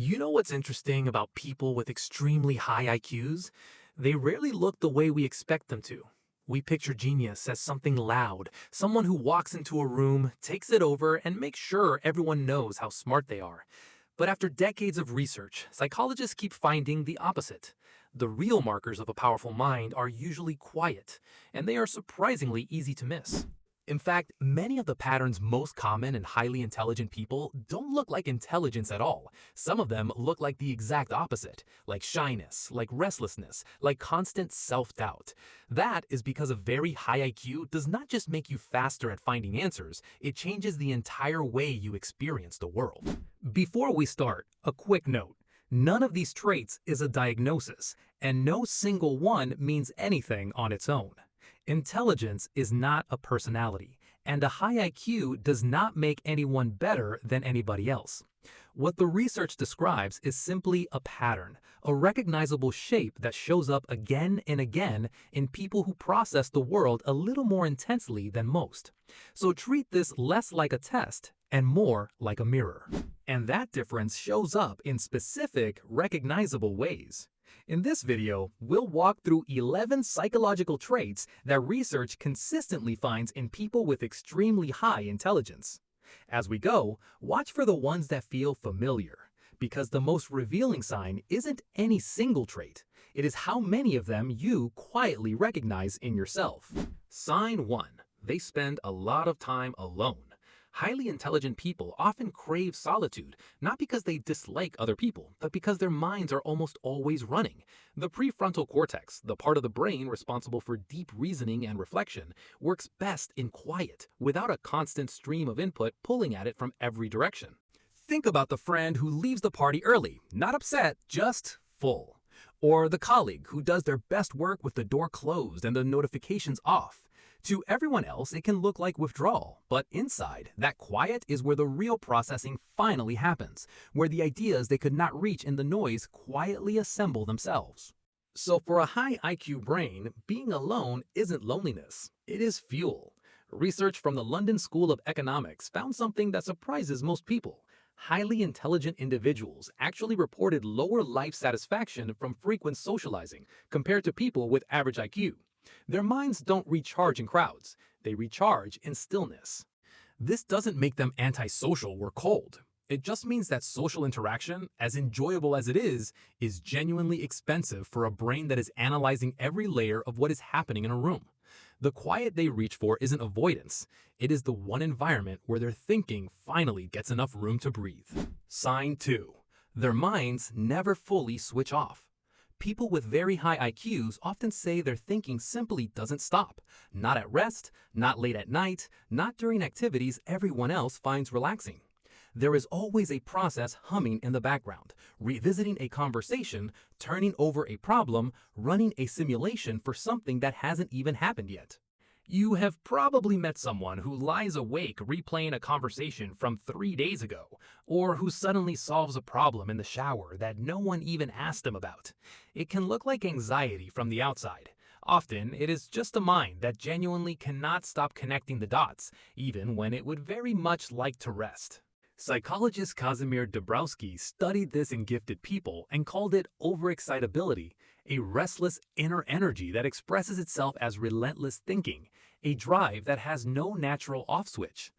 You know what's interesting about people with extremely high IQs? They rarely look the way we expect them to. We picture genius as something loud, someone who walks into a room, takes it over, and makes sure everyone knows how smart they are. But after decades of research, psychologists keep finding the opposite. The real markers of a powerful mind are usually quiet, and they are surprisingly easy to miss. In fact, many of the patterns most common in highly intelligent people don't look like intelligence at all. Some of them look like the exact opposite, like shyness, like restlessness, like constant self-doubt. That is because a very high IQ does not just make you faster at finding answers, it changes the entire way you experience the world. Before we start, a quick note. None of these traits is a diagnosis, and no single one means anything on its own. Intelligence is not a personality, and a high IQ does not make anyone better than anybody else. What the research describes is simply a pattern, a recognizable shape that shows up again and again in people who process the world a little more intensely than most. So treat this less like a test and more like a mirror. And that difference shows up in specific, recognizable ways. In this video, we'll walk through 11 psychological traits that research consistently finds in people with extremely high intelligence. As we go, watch for the ones that feel familiar, because the most revealing sign isn't any single trait. It is how many of them you quietly recognize in yourself. Sign 1. They spend a lot of time alone. Highly intelligent people often crave solitude, not because they dislike other people, but because their minds are almost always running. The prefrontal cortex, the part of the brain responsible for deep reasoning and reflection, works best in quiet, without a constant stream of input pulling at it from every direction. Think about the friend who leaves the party early, not upset, just full. Or the colleague who does their best work with the door closed and the notifications off. To everyone else, it can look like withdrawal, but inside, that quiet is where the real processing finally happens, where the ideas they could not reach in the noise quietly assemble themselves. So for a high IQ brain, being alone isn't loneliness, it is fuel. Research from the London School of Economics found something that surprises most people. Highly intelligent individuals actually reported lower life satisfaction from frequent socializing compared to people with average IQ. Their minds don't recharge in crowds, they recharge in stillness. This doesn't make them antisocial or cold. It just means that social interaction, as enjoyable as it is genuinely expensive for a brain that is analyzing every layer of what is happening in a room. The quiet they reach for isn't avoidance. It is the one environment where their thinking finally gets enough room to breathe. Sign 2. Their minds never fully switch off. People with very high IQs often say their thinking simply doesn't stop. Not at rest, not late at night, not during activities everyone else finds relaxing. There is always a process humming in the background, revisiting a conversation, turning over a problem, running a simulation for something that hasn't even happened yet. You have probably met someone who lies awake replaying a conversation from 3 days ago, or who suddenly solves a problem in the shower that no one even asked them about. It can look like anxiety from the outside. Often, it is just a mind that genuinely cannot stop connecting the dots, even when it would very much like to rest. Psychologist Kazimir Dabrowski studied this in gifted people and called it overexcitability, a restless inner energy that expresses itself as relentless thinking, a drive that has no natural off switch.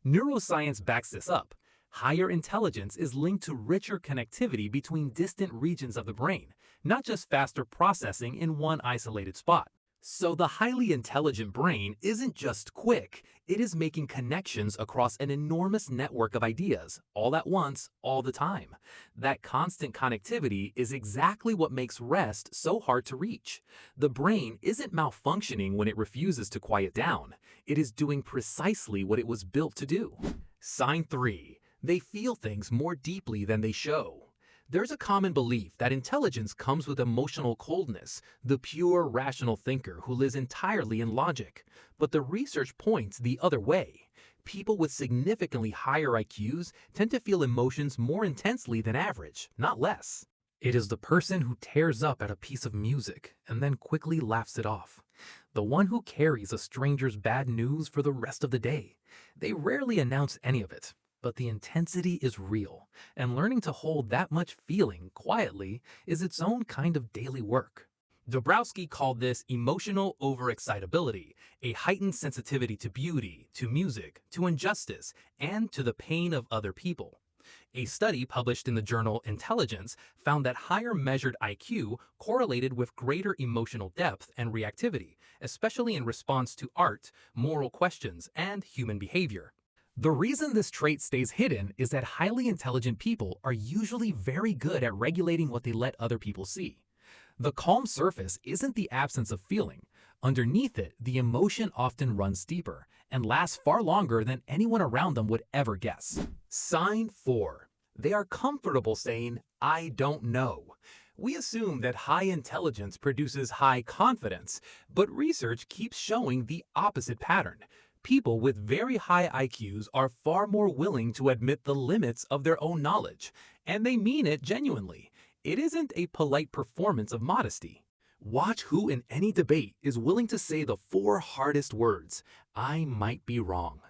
Neuroscience backs this up. Higher intelligence is linked to richer connectivity between distant regions of the brain, not just faster processing in one isolated spot. So the highly intelligent brain isn't just quick, it is making connections across an enormous network of ideas, all at once, all the time. That constant connectivity is exactly what makes rest so hard to reach. The brain isn't malfunctioning when it refuses to quiet down. It is doing precisely what it was built to do. Sign 3. They feel things more deeply than they show. There's a common belief that intelligence comes with emotional coldness, the pure, rational thinker who lives entirely in logic. But the research points the other way. People with significantly higher IQs tend to feel emotions more intensely than average, not less. It is the person who tears up at a piece of music and then quickly laughs it off. The one who carries a stranger's bad news for the rest of the day. They rarely announce any of it. but the intensity is real, and learning to hold that much feeling quietly is its own kind of daily work. Dabrowski called this emotional overexcitability, a heightened sensitivity to beauty, to music, to injustice, and to the pain of other people. A study published in the journal Intelligence found that higher measured IQ correlated with greater emotional depth and reactivity, especially in response to art, moral questions, and human behavior. The reason this trait stays hidden is that highly intelligent people are usually very good at regulating what they let other people see. The calm surface isn't the absence of feeling. Underneath it, the emotion often runs deeper and lasts far longer than anyone around them would ever guess. Sign 4. They are comfortable saying, "I don't know." We assume that high intelligence produces high confidence, but research keeps showing the opposite pattern. People with very high IQs are far more willing to admit the limits of their own knowledge, and they mean it genuinely. It isn't a polite performance of modesty. Watch who in any debate is willing to say the 4 hardest words, "I might be wrong."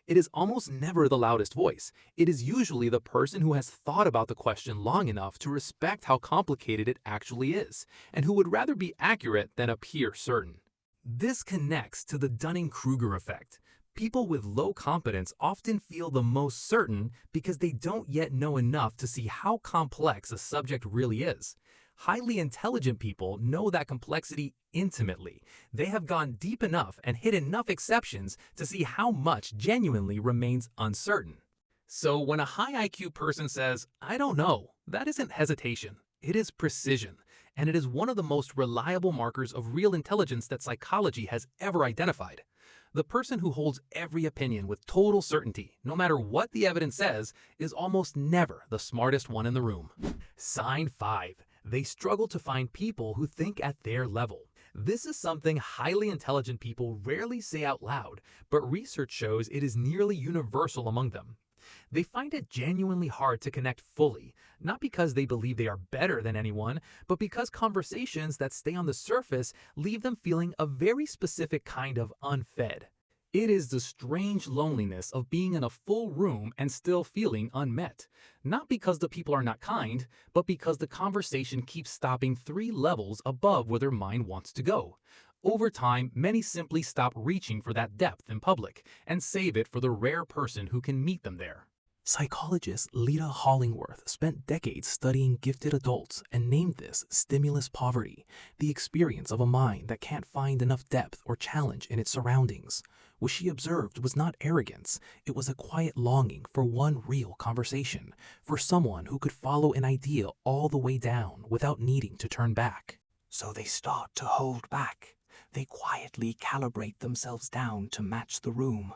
It is almost never the loudest voice. It is usually the person who has thought about the question long enough to respect how complicated it actually is, and who would rather be accurate than appear certain. This connects to the Dunning-Kruger effect. People with low competence often feel the most certain because they don't yet know enough to see how complex a subject really is. Highly intelligent people know that complexity intimately. They have gone deep enough and hit enough exceptions to see how much genuinely remains uncertain. So when a high IQ person says, "I don't know," that isn't hesitation. It is precision, and it is one of the most reliable markers of real intelligence that psychology has ever identified. The person who holds every opinion with total certainty, no matter what the evidence says, is almost never the smartest one in the room. Sign 5. They struggle to find people who think at their level. This is something highly intelligent people rarely say out loud, but research shows it is nearly universal among them. They find it genuinely hard to connect fully, not because they believe they are better than anyone, but because conversations that stay on the surface leave them feeling a very specific kind of unfed. It is the strange loneliness of being in a full room and still feeling unmet. Not because the people are not kind, but because the conversation keeps stopping 3 levels above where their mind wants to go. Over time, many simply stop reaching for that depth in public and save it for the rare person who can meet them there. Psychologist Lita Hollingworth spent decades studying gifted adults and named this stimulus poverty, the experience of a mind that can't find enough depth or challenge in its surroundings. What she observed was not arrogance, it was a quiet longing for one real conversation, for someone who could follow an idea all the way down without needing to turn back. So they start to hold back. They quietly calibrate themselves down to match the room.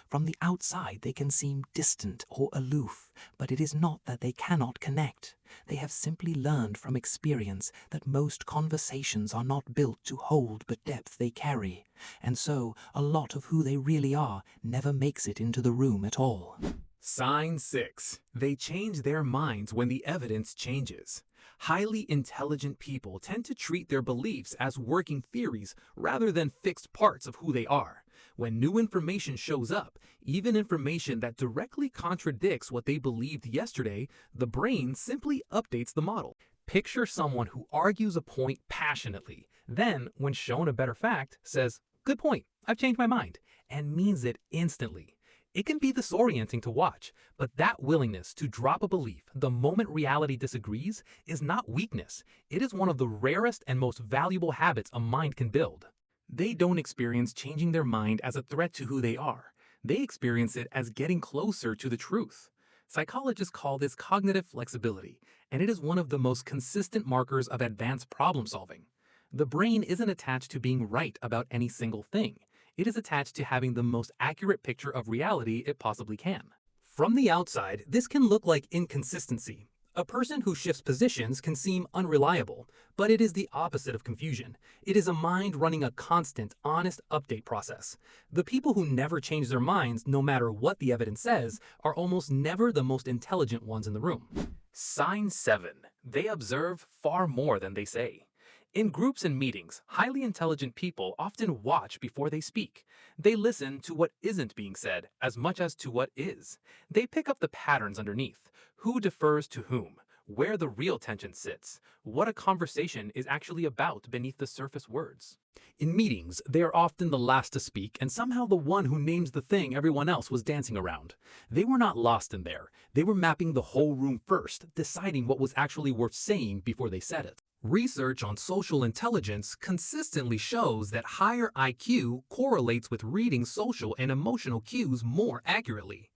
From the outside, they can seem distant or aloof, but it is not that they cannot connect. They have simply learned from experience that most conversations are not built to hold the depth they carry, and so a lot of who they really are never makes it into the room at all. Sign 6. They change their minds when the evidence changes. Highly intelligent people tend to treat their beliefs as working theories rather than fixed parts of who they are. When new information shows up, even information that directly contradicts what they believed yesterday, the brain simply updates the model. Picture someone who argues a point passionately, then, when shown a better fact, says, "Good point, I've changed my mind," and means it instantly. It can be disorienting to watch, but that willingness to drop a belief the moment reality disagrees is not weakness. It is one of the rarest and most valuable habits a mind can build. They don't experience changing their mind as a threat to who they are. They experience it as getting closer to the truth. Psychologists call this cognitive flexibility, and it is one of the most consistent markers of advanced problem solving. The brain isn't attached to being right about any single thing. It is attached to having the most accurate picture of reality it possibly can. From the outside, this can look like inconsistency. A person who shifts positions can seem unreliable, but it is the opposite of confusion. It is a mind running a constant, honest update process. The people who never change their minds, no matter what the evidence says, are almost never the most intelligent ones in the room. Sign 7. They observe far more than they say. In groups and meetings, highly intelligent people often watch before they speak. They listen to what isn't being said as much as to what is. They pick up the patterns underneath, who defers to whom, where the real tension sits, what a conversation is actually about beneath the surface words. In meetings, they are often the last to speak and somehow the one who names the thing everyone else was dancing around. They were not lost in there. They were mapping the whole room first, deciding what was actually worth saying before they said it. Research on social intelligence consistently shows that higher IQ correlates with reading social and emotional cues more accurately.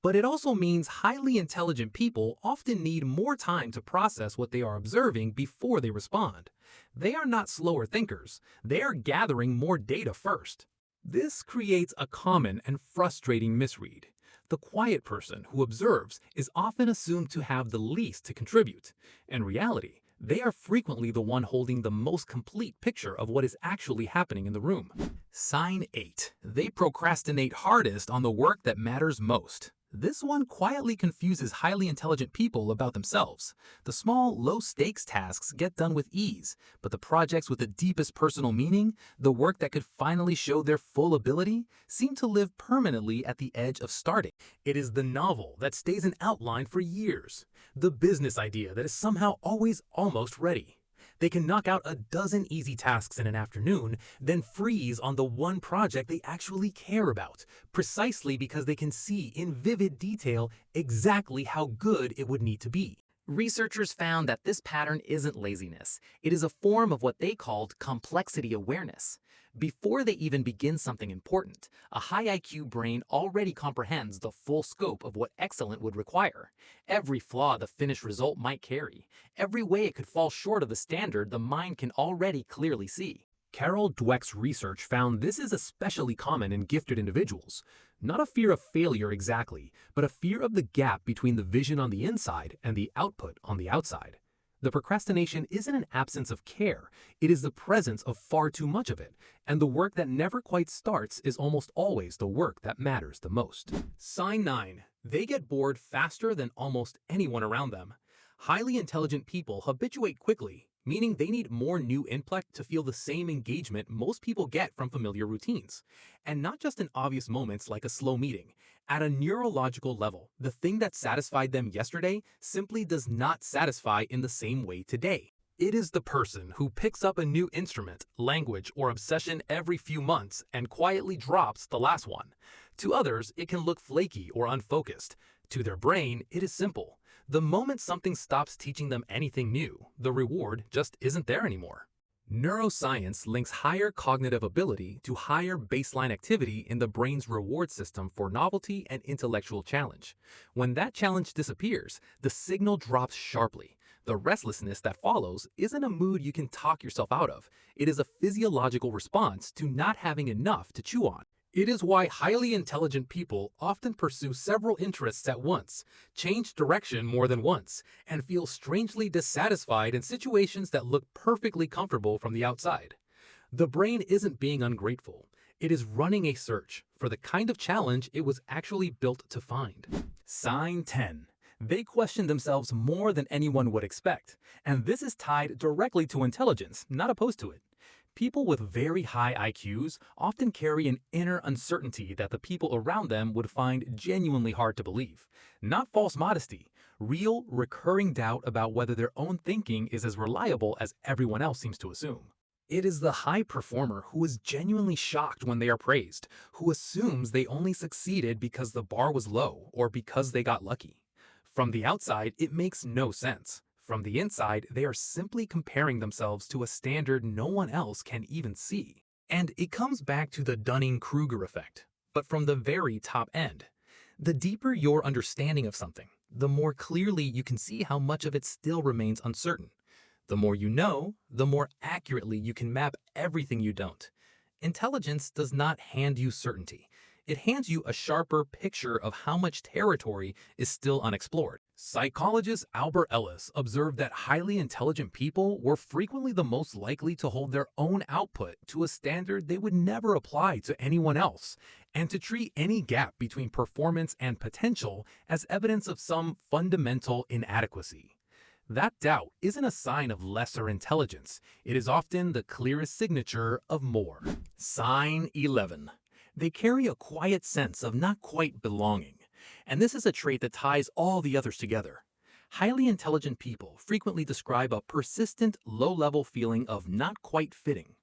But it also means highly intelligent people often need more time to process what they are observing before they respond. They are not slower thinkers, they are gathering more data first. This creates a common and frustrating misread. The quiet person who observes is often assumed to have the least to contribute. In reality, they are frequently the one holding the most complete picture of what is actually happening in the room. Sign 8. They procrastinate hardest on the work that matters most. This one quietly confuses highly intelligent people about themselves. The small, low-stakes tasks get done with ease, but the projects with the deepest personal meaning, the work that could finally show their full ability, seem to live permanently at the edge of starting. It is the novel that stays in outline for years, the business idea that is somehow always almost ready. They can knock out a dozen easy tasks in an afternoon, then freeze on the one project they actually care about, precisely because they can see in vivid detail exactly how good it would need to be. Researchers found that this pattern isn't laziness. It is a form of what they called complexity awareness. Before they even begin something important, a high IQ brain already comprehends the full scope of what excellent would require, every flaw the finished result might carry, every way it could fall short of the standard the mind can already clearly see. Carol Dweck's research found this is especially common in gifted individuals. Not a fear of failure exactly, but a fear of the gap between the vision on the inside and the output on the outside. The procrastination isn't an absence of care, it is the presence of far too much of it, and the work that never quite starts is almost always the work that matters the most. Sign 9. They get bored faster than almost anyone around them. Highly intelligent people habituate quickly, meaning they need more new input to feel the same engagement most people get from familiar routines. And not just in obvious moments like a slow meeting. At a neurological level, the thing that satisfied them yesterday simply does not satisfy in the same way today. It is the person who picks up a new instrument, language, or obsession every few months and quietly drops the last one. To others, it can look flaky or unfocused. To their brain, it is simple. The moment something stops teaching them anything new, the reward just isn't there anymore. Neuroscience links higher cognitive ability to higher baseline activity in the brain's reward system for novelty and intellectual challenge. When that challenge disappears, the signal drops sharply. The restlessness that follows isn't a mood you can talk yourself out of. It is a physiological response to not having enough to chew on. It is why highly intelligent people often pursue several interests at once, change direction more than once, and feel strangely dissatisfied in situations that look perfectly comfortable from the outside. The brain isn't being ungrateful. It is running a search for the kind of challenge it was actually built to find. Sign 10. They question themselves more than anyone would expect, and this is tied directly to intelligence, not opposed to it. People with very high IQs often carry an inner uncertainty that the people around them would find genuinely hard to believe. Not false modesty, real, recurring doubt about whether their own thinking is as reliable as everyone else seems to assume. It is the high performer who is genuinely shocked when they are praised, who assumes they only succeeded because the bar was low or because they got lucky. From the outside, it makes no sense. From the inside, they are simply comparing themselves to a standard no one else can even see. And it comes back to the Dunning-Kruger effect, but from the very top end. The deeper your understanding of something, the more clearly you can see how much of it still remains uncertain. The more you know, the more accurately you can map everything you don't. Intelligence does not hand you certainty. It hands you a sharper picture of how much territory is still unexplored. Psychologist Albert Ellis observed that highly intelligent people were frequently the most likely to hold their own output to a standard they would never apply to anyone else, and to treat any gap between performance and potential as evidence of some fundamental inadequacy. That doubt isn't a sign of lesser intelligence. It is often the clearest signature of more. Sign 11. They carry a quiet sense of not quite belonging. And this is a trait that ties all the others together. Highly intelligent people frequently describe a persistent, low-level feeling of not quite fitting.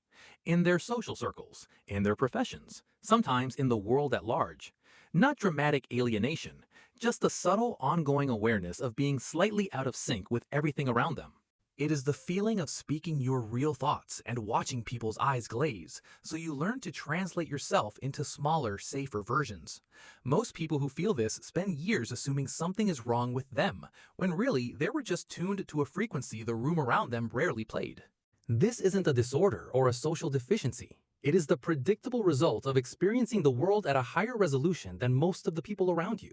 In their social circles, in their professions, sometimes in the world at large. Not dramatic alienation, just a subtle, ongoing awareness of being slightly out of sync with everything around them. It is the feeling of speaking your real thoughts and watching people's eyes glaze, so you learn to translate yourself into smaller, safer versions. Most people who feel this spend years assuming something is wrong with them, when really they were just tuned to a frequency the room around them rarely played. This isn't a disorder or a social deficiency. It is the predictable result of experiencing the world at a higher resolution than most of the people around you.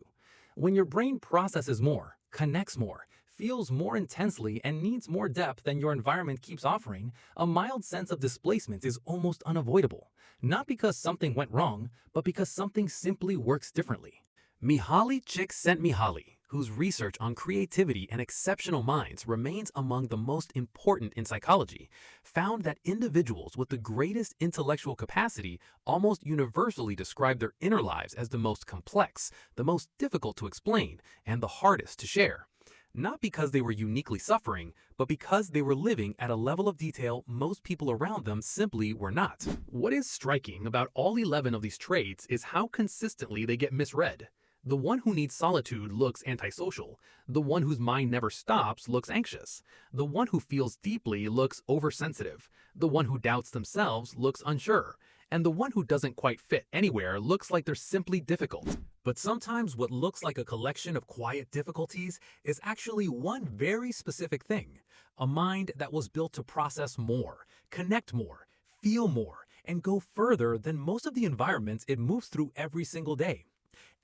When your brain processes more, connects more, feels more intensely, and needs more depth than your environment keeps offering, a mild sense of displacement is almost unavoidable. Not because something went wrong, but because something simply works differently. Mihaly Csikszentmihalyi, whose research on creativity and exceptional minds remains among the most important in psychology, found that individuals with the greatest intellectual capacity almost universally describe their inner lives as the most complex, the most difficult to explain, and the hardest to share. Not because they were uniquely suffering, but because they were living at a level of detail most people around them simply were not. What is striking about all 11 of these traits is how consistently they get misread. The one who needs solitude looks antisocial. The one whose mind never stops looks anxious. The one who feels deeply looks oversensitive. The one who doubts themselves looks unsure. And the one who doesn't quite fit anywhere looks like they're simply difficult. But sometimes what looks like a collection of quiet difficulties is actually one very specific thing. A mind that was built to process more, connect more, feel more, and go further than most of the environments it moves through every single day.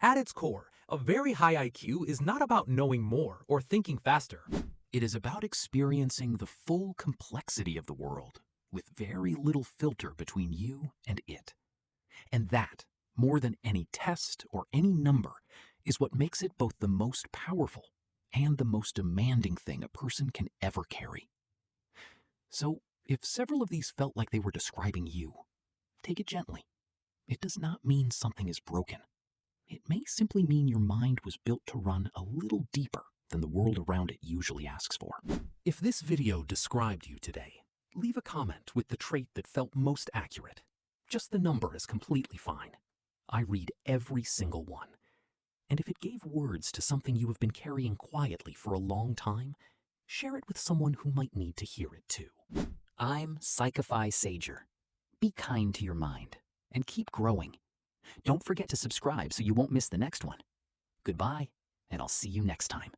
At its core, a very high IQ is not about knowing more or thinking faster. It is about experiencing the full complexity of the world with very little filter between you and it. And that, more than any test or any number, is what makes it both the most powerful and the most demanding thing a person can ever carry. So, if several of these felt like they were describing you, take it gently. It does not mean something is broken. It may simply mean your mind was built to run a little deeper than the world around it usually asks for. If this video described you today, leave a comment with the trait that felt most accurate. Just the number is completely fine. I read every single one. And if it gave words to something you have been carrying quietly for a long time, share it with someone who might need to hear it too. I'm Psychify Sager. Be kind to your mind and keep growing. Don't forget to subscribe so you won't miss the next one. Goodbye, and I'll see you next time.